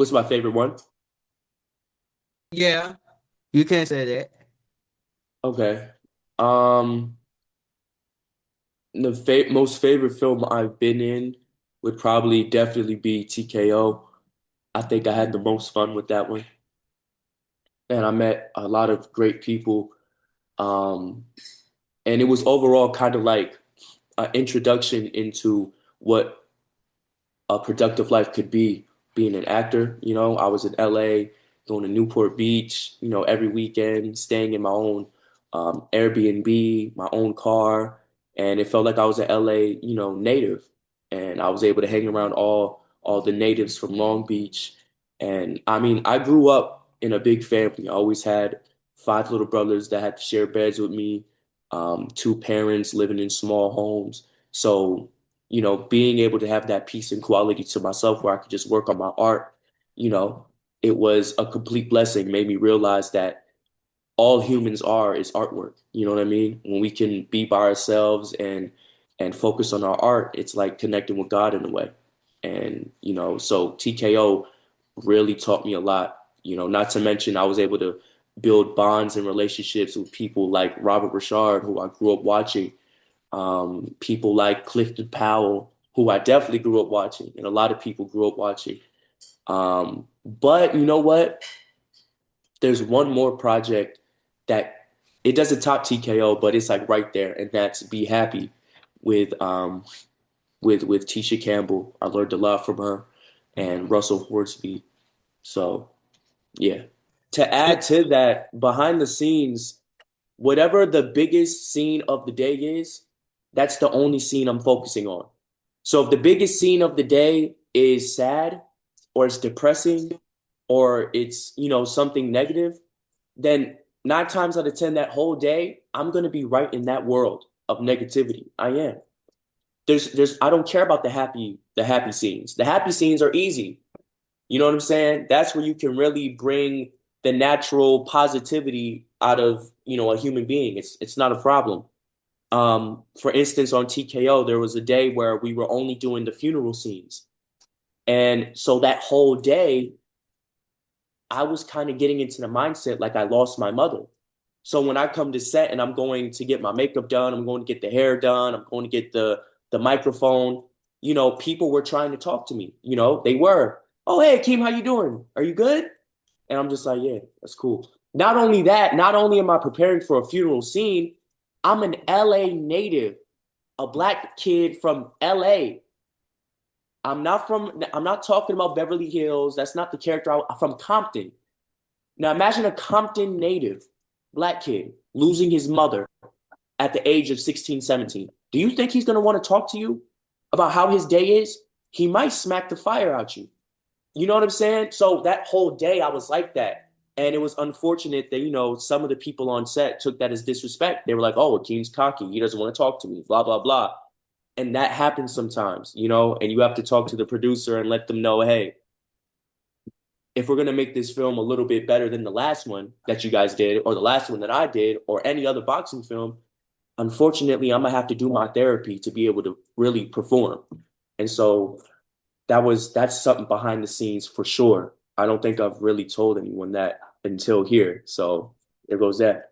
What's my favorite one? Yeah, you can say that. Okay. Um, the most favorite film I've been in would probably definitely be TKO. I think I had the most fun with that one, and I met a lot of great people. Um, and it was overall kind of like an introduction into what a productive life could be being an actor. I was in LA, going to Newport Beach, every weekend, staying in my own Airbnb, my own car, and it felt like I was an LA, native, and I was able to hang around all the natives from Long Beach. And I mean, I grew up in a big family. I always had five little brothers that had to share beds with me, two parents living in small homes. So being able to have that peace and quality to myself where I could just work on my art, you know, it was a complete blessing, made me realize that all humans are is artwork. You know what I mean? When we can be by ourselves and focus on our art, it's like connecting with God in a way. And, so TKO really taught me a lot, not to mention I was able to build bonds and relationships with people like Robert Richard, who I grew up watching, people like Clifton Powell, who I definitely grew up watching, and a lot of people grew up watching. But you know what? There's one more project that it doesn't top TKO, but it's like right there, and that's Be Happy with with Tisha Campbell. I learned a lot from her and Russell Hornsby. So yeah. To add to that, behind the scenes, whatever the biggest scene of the day is, that's the only scene I'm focusing on. So if the biggest scene of the day is sad or it's depressing or it's, something negative, then 9 times out of 10 that whole day, I'm going to be right in that world of negativity. I am. I don't care about the happy scenes. The happy scenes are easy. You know what I'm saying? That's where you can really bring the natural positivity out of, a human being. It's not a problem. For instance, on TKO, there was a day where we were only doing the funeral scenes. And so that whole day, I was kind of getting into the mindset like I lost my mother. So when I come to set and I'm going to get my makeup done, I'm going to get the hair done, I'm going to get the microphone, people were trying to talk to me. They were, "Oh, hey, Akeem, how you doing? Are you good?" And I'm just like, "Yeah, that's cool." Not only that, not only am I preparing for a funeral scene, I'm an LA native, a black kid from LA. I'm not talking about Beverly Hills. That's not the character. I'm from Compton. Now imagine a Compton native, black kid, losing his mother at the age of 16, 17. Do you think he's going to want to talk to you about how his day is? He might smack the fire out you. You know what I'm saying? So that whole day I was like that. And it was unfortunate that, some of the people on set took that as disrespect. They were like, "Oh, Akeem's cocky. He doesn't want to talk to me, blah, blah, blah." And that happens sometimes, and you have to talk to the producer and let them know, "Hey, if we're going to make this film a little bit better than the last one that you guys did, or the last one that I did, or any other boxing film, unfortunately, I'm going to have to do my therapy to be able to really perform." And so that's something behind the scenes for sure. I don't think I've really told anyone that until here. So there goes that.